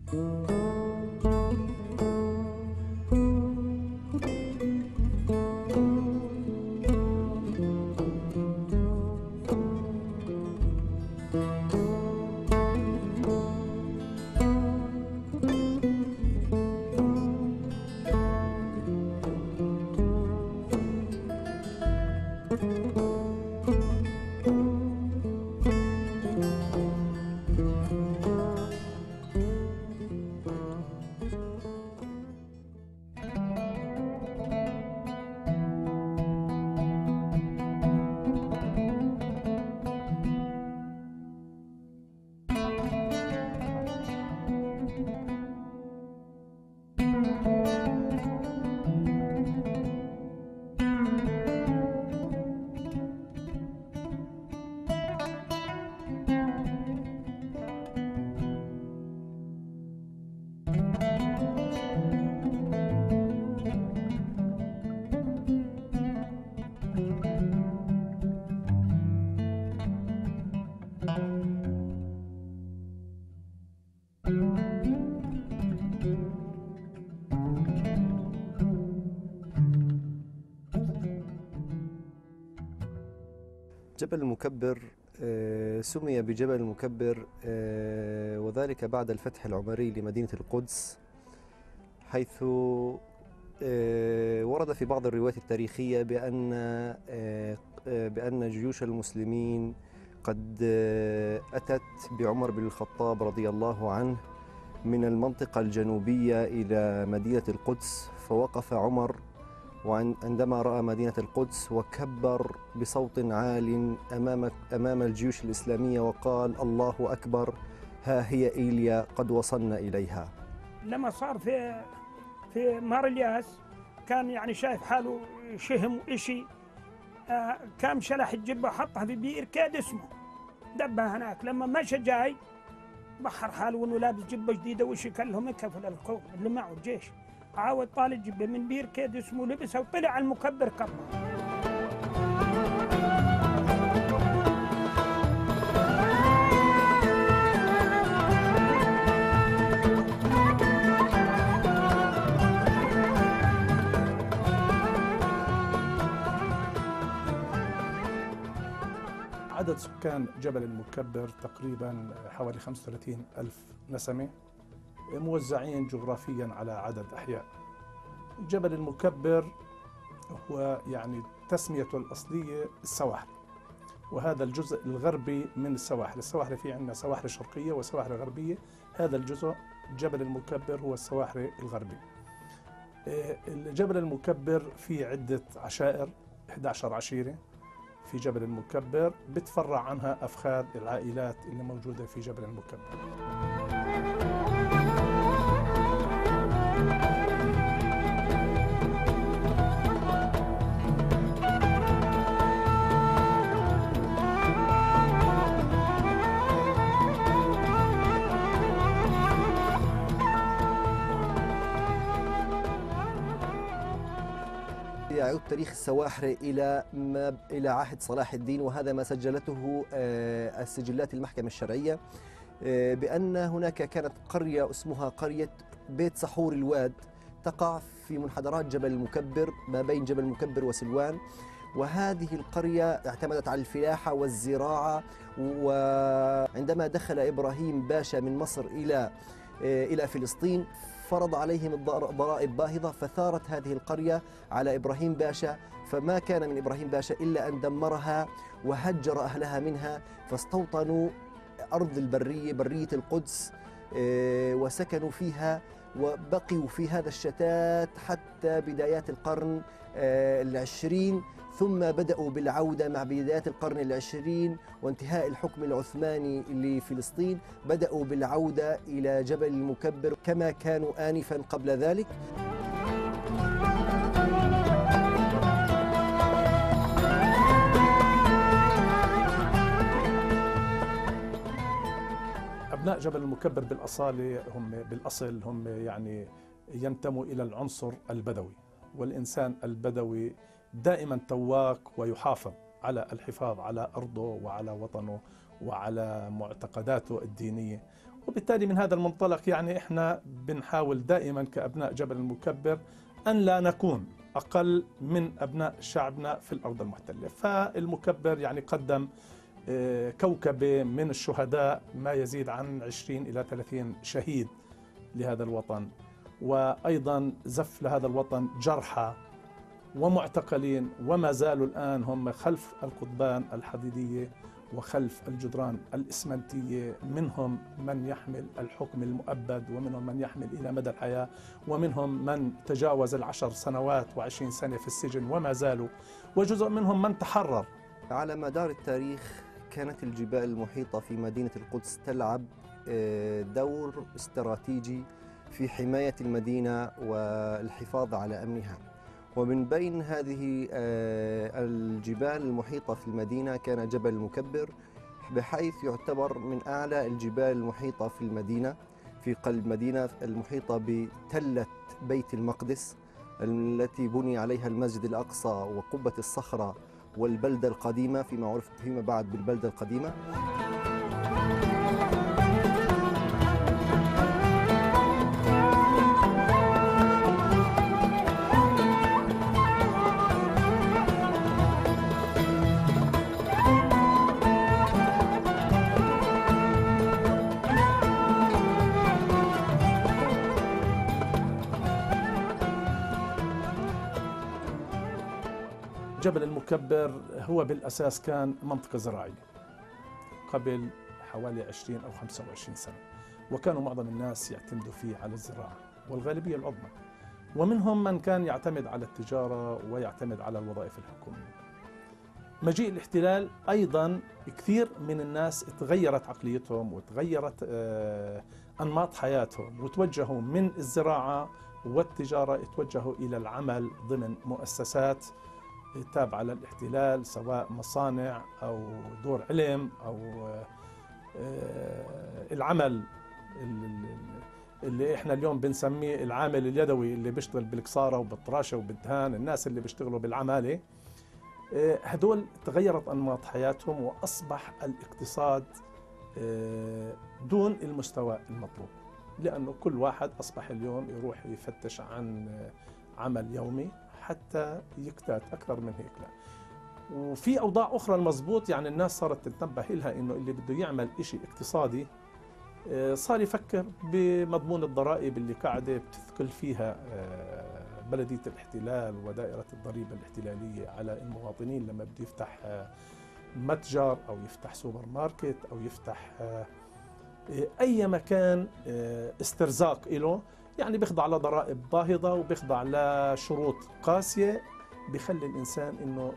جبل المكبر سمي بجبل المكبر وذلك بعد الفتح العمري لمدينة القدس، حيث ورد في بعض الروايات التاريخية بأن جيوش المسلمين قد أتت بعمر بن الخطاب رضي الله عنه من المنطقة الجنوبية إلى مدينة القدس، فوقف عمر وعندما رأى مدينة القدس وكبر بصوت عال أمام الجيوش الإسلامية وقال: الله أكبر، ها هي إيليا قد وصلنا إليها. لما صار في مار الياس كان يعني شايف حاله شهم إشي، كان شلح الجبة حطها في بئر كاد اسمه، دبها هناك. لما مشى جاي بحر حاله وانه لابس جبة جديدة وشي، كان لهم يكفل القوم اللي معه الجيش، عاود طال الجبة من بئر كاد اسمه لبسها وطلع على المكبر كبر. عدد سكان جبل المكبر تقريبا حوالي 35 ألف نسمة، موزعين جغرافيا على عدد أحياء. جبل المكبر هو يعني تسميته الأصلية السواحل، وهذا الجزء الغربي من السواحل. السواحل في عندنا سواحل شرقية وسواحل غربية، هذا الجزء جبل المكبر هو السواحل الغربي. جبل المكبر في عدة عشائر، 11 عشيرة في جبل المكبر، بتفرع عنها أفخاذ العائلات اللي موجودة في جبل المكبر. يعود تاريخ السواحل إلى عهد صلاح الدين، وهذا ما سجلته السجلات المحكمة الشرعية، بأن هناك كانت قرية اسمها قرية بيت سحور الواد، تقع في منحدرات جبل المكبر ما بين جبل المكبر وسلوان. وهذه القرية اعتمدت على الفلاحة والزراعة، وعندما دخل إبراهيم باشا من مصر إلى فلسطين فرض عليهم الضرائب باهظة، فثارت هذه القرية على إبراهيم باشا، فما كان من إبراهيم باشا إلا أن دمرها وهجر أهلها منها، فاستوطنوا أرض البرية، برية القدس، وسكنوا فيها وبقوا في هذا الشتات حتى بدايات القرن العشرين، ثم بدأوا بالعودة مع بدايات القرن العشرين وانتهاء الحكم العثماني لفلسطين، بدأوا بالعودة إلى جبل المكبر كما كانوا آنفا قبل ذلك. أبناء جبل المكبر بالأصل هم يعني ينتموا إلى العنصر البدوي، والإنسان البدوي دائما تواق ويحافظ على الحفاظ على أرضه وعلى وطنه وعلى معتقداته الدينية، وبالتالي من هذا المنطلق يعني إحنا بنحاول دائما كأبناء جبل المكبر أن لا نكون أقل من أبناء شعبنا في الأرض المحتلة. فالمكبر يعني قدم كوكبة من الشهداء، ما يزيد عن 20 إلى 30 شهيد لهذا الوطن، وأيضا زف لهذا الوطن جرحى ومعتقلين وما زالوا الآن هم خلف القضبان الحديدية وخلف الجدران الإسمنتية. منهم من يحمل الحكم المؤبد، ومنهم من يحمل إلى مدى الحياة، ومنهم من تجاوز 10 سنوات و20 سنة في السجن وما زالوا، وجزء منهم من تحرر. على مدار التاريخ كانت الجبال المحيطة في مدينة القدس تلعب دور استراتيجي في حماية المدينة والحفاظ على أمنها. ومن بين هذه الجبال المحيطة في المدينة كان جبل المكبر، بحيث يعتبر من أعلى الجبال المحيطة في المدينة، في قلب مدينة المحيطة بتلة بيت المقدس التي بني عليها المسجد الأقصى وقبة الصخرة والبلدة القديمة فيما عرف فيما بعد بالبلدة القديمة. جبل المكبر هو بالأساس كان منطقة زراعية قبل حوالي 20 أو 25 سنة، وكانوا معظم الناس يعتمدوا فيه على الزراعة والغالبية العظمى، ومنهم من كان يعتمد على التجارة ويعتمد على الوظائف الحكومية. مجيء الاحتلال أيضا كثير من الناس تغيرت عقليتهم وتغيرت أنماط حياتهم، وتوجهوا من الزراعة والتجارة توجهوا إلى العمل ضمن مؤسسات تابعة للاحتلال، سواء مصانع أو دور علم أو العمل اللي احنا اليوم بنسميه العامل اليدوي، اللي بيشتغل بالكسارة وبالطراشة وبالدهان، الناس اللي بيشتغلوا بالعمالة. هدول تغيرت أنماط حياتهم وأصبح الاقتصاد دون المستوى المطلوب، لأنه كل واحد أصبح اليوم يروح يفتش عن عمل يومي حتى يكتات أكثر من هيك. لا، وفي أوضاع أخرى المضبوط، يعني الناس صارت تنتبه لها إنه اللي بده يعمل إشي اقتصادي صار يفكر بمضمون الضرائب اللي قاعدة بتثقل فيها بلدية الاحتلال ودائرة الضريبة الاحتلالية على المواطنين لما بده يفتح متجر أو يفتح سوبر ماركت أو يفتح أي مكان استرزاق له، يعني بيخضع لضرائب باهظة وبيخضع لشروط قاسية بيخلي الإنسان إنه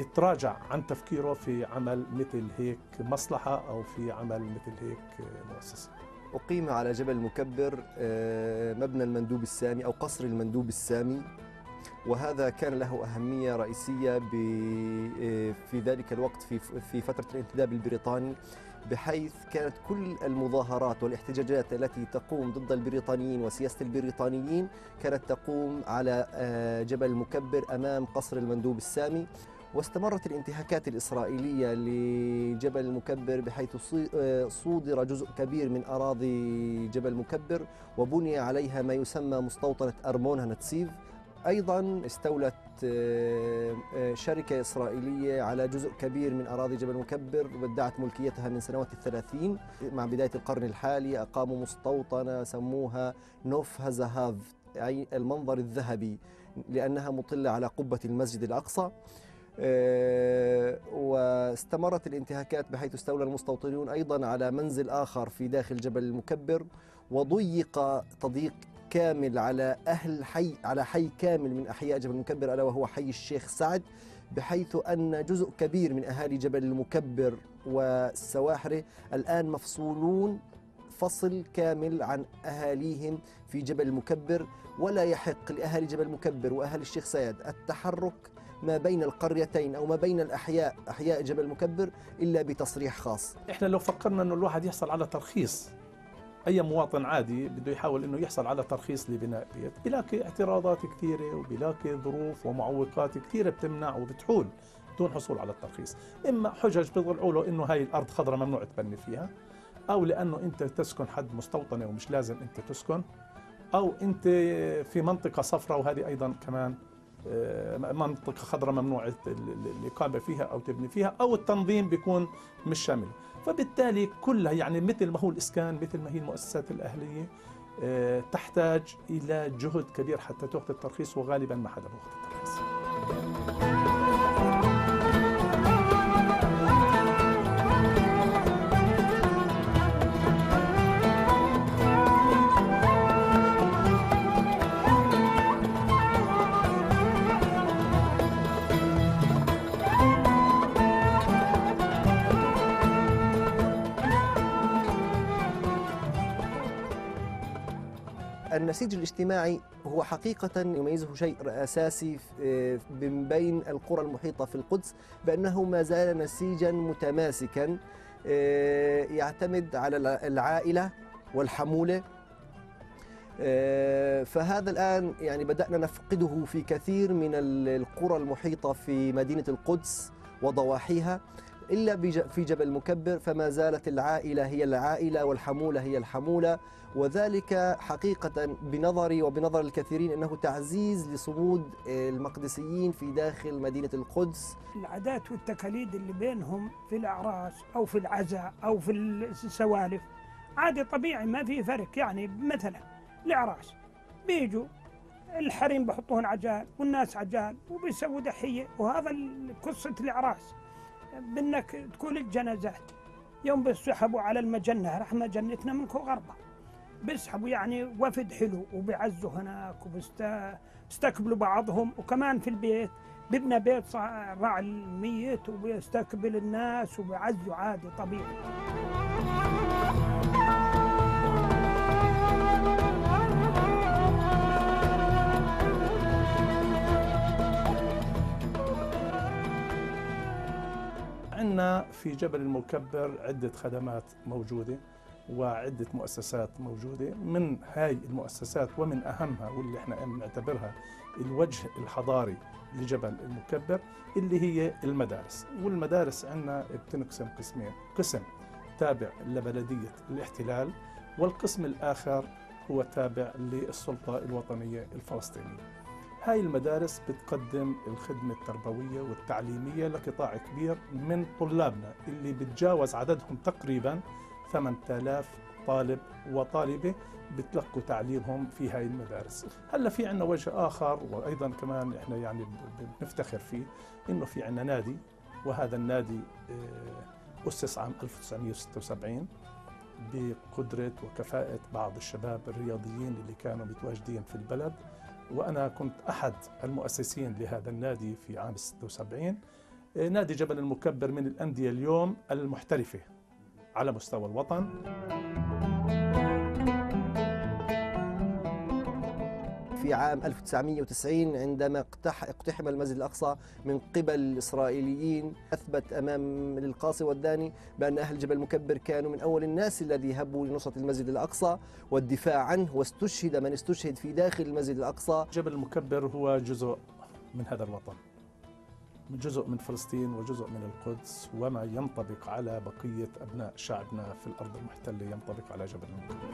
يتراجع عن تفكيره في عمل مثل هيك مصلحة أو في عمل مثل هيك مؤسسة. أقيم على جبل المكبر مبنى المندوب السامي أو قصر المندوب السامي، وهذا كان له أهمية رئيسية في ذلك الوقت في فترة الانتداب البريطاني، بحيث كانت كل المظاهرات والاحتجاجات التي تقوم ضد البريطانيين وسياسة البريطانيين كانت تقوم على جبل المكبر أمام قصر المندوب السامي. واستمرت الانتهاكات الإسرائيلية لجبل المكبر، بحيث صودر جزء كبير من أراضي جبل المكبر وبني عليها ما يسمى مستوطنة أرمون هانتسيف. أيضا استولت شركة إسرائيلية على جزء كبير من أراضي جبل المكبر وادعت ملكيتها من سنوات ال30. مع بداية القرن الحالي أقاموا مستوطنة سموها نوف هزهاف، أي المنظر الذهبي، لأنها مطلة على قبة المسجد الأقصى. واستمرت الانتهاكات، بحيث استولى المستوطنون أيضا على منزل آخر في داخل جبل المكبر، وضيق تضييق كامل على حي كامل من أحياء جبل المكبر، ألا وهو حي الشيخ سعد، بحيث أن جزء كبير من أهالي جبل المكبر والسواحرة الآن مفصولون فصل كامل عن أهاليهم في جبل المكبر، ولا يحق لأهالي جبل المكبر وأهالي الشيخ سعد التحرك ما بين القريتين أو ما بين أحياء جبل المكبر إلا بتصريح خاص. إحنا لو فكرنا أنه الواحد يحصل على ترخيص، أي مواطن عادي بده يحاول أنه يحصل على ترخيص لبناء بيت، بيلاقي اعتراضات كثيرة وبيلاقي ظروف ومعوقات كثيرة بتمنع وبتحول دون حصول على الترخيص. إما حجج بيطلعوا له أنه هاي الأرض خضراء ممنوع تبني فيها، أو لأنه أنت تسكن حد مستوطنة ومش لازم أنت تسكن، أو أنت في منطقة صفراء وهذه أيضا كمان منطقة خضراء ممنوع الإقامة فيها أو تبني فيها، أو التنظيم بيكون مش شامل. فبالتالي كلها يعني مثل ما هو الإسكان، مثل ما هي المؤسسات الأهلية تحتاج إلى جهد كبير حتى تأخذ الترخيص، وغالبا ما حدا بأخذ الترخيص. النسيج الاجتماعي هو حقيقة يميزه شيء أساسي من بين القرى المحيطة في القدس، بأنه ما زال نسيجا متماسكا يعتمد على العائلة والحمولة. فهذا الآن يعني بدأنا نفقده في كثير من القرى المحيطة في مدينة القدس وضواحيها، إلا في جبل المكبر فما زالت العائلة هي العائلة والحمولة هي الحمولة، وذلك حقيقة بنظري وبنظر الكثيرين أنه تعزيز لصمود المقدسيين في داخل مدينة القدس. العادات والتقاليد اللي بينهم في الأعراس أو في العزاء أو في السوالف عادي طبيعي، ما في فرق. يعني مثلا الأعراس بيجوا الحريم بحطوهن عجال والناس عجال وبيسووا دحية، وهذا قصة الأعراس. بأنك تكون الجنازات يوم بيسحبوا على المجنة، رحمة جنتنا منكم غربة، بيسحبوا يعني وفد حلو وبيعزوا هناك وبيستقبلوا بعضهم، وكمان في البيت بيبنى بيت راعي الميت وبيستقبل الناس وبيعزوا عادي طبيعي. عندنا في جبل المكبر عدة خدمات موجودة وعدة مؤسسات موجودة. من هاي المؤسسات ومن أهمها واللي احنا نعتبرها الوجه الحضاري لجبل المكبر اللي هي المدارس. والمدارس عندنا بتنقسم قسمين، قسم تابع لبلدية الاحتلال، والقسم الآخر هو تابع للسلطة الوطنية الفلسطينية. هاي المدارس بتقدم الخدمة التربوية والتعليمية لقطاع كبير من طلابنا اللي بتجاوز عددهم تقريبا 8000 طالب وطالبة بتلقوا تعليمهم في هاي المدارس. هلا في عندنا وجه آخر وأيضا كمان احنا يعني بنفتخر فيه، إنه في عندنا نادي، وهذا النادي أسس عام 1976 بقدرة وكفاءة بعض الشباب الرياضيين اللي كانوا متواجدين في البلد، وأنا كنت أحد المؤسسين لهذا النادي في عام 76. نادي جبل المكبر من الأندية اليوم المحترفة على مستوى الوطن. في عام 1990 عندما اقتحم المسجد الأقصى من قبل الإسرائيليين، أثبت أمام القاصي والداني بأن أهل جبل المكبر كانوا من أول الناس الذي هبوا لنصرة المسجد الأقصى والدفاع عنه، واستشهد من استشهد في داخل المسجد الأقصى. جبل المكبر هو جزء من هذا الوطن، جزء من فلسطين وجزء من القدس، وما ينطبق على بقية أبناء شعبنا في الأرض المحتلة ينطبق على جبل المكبر.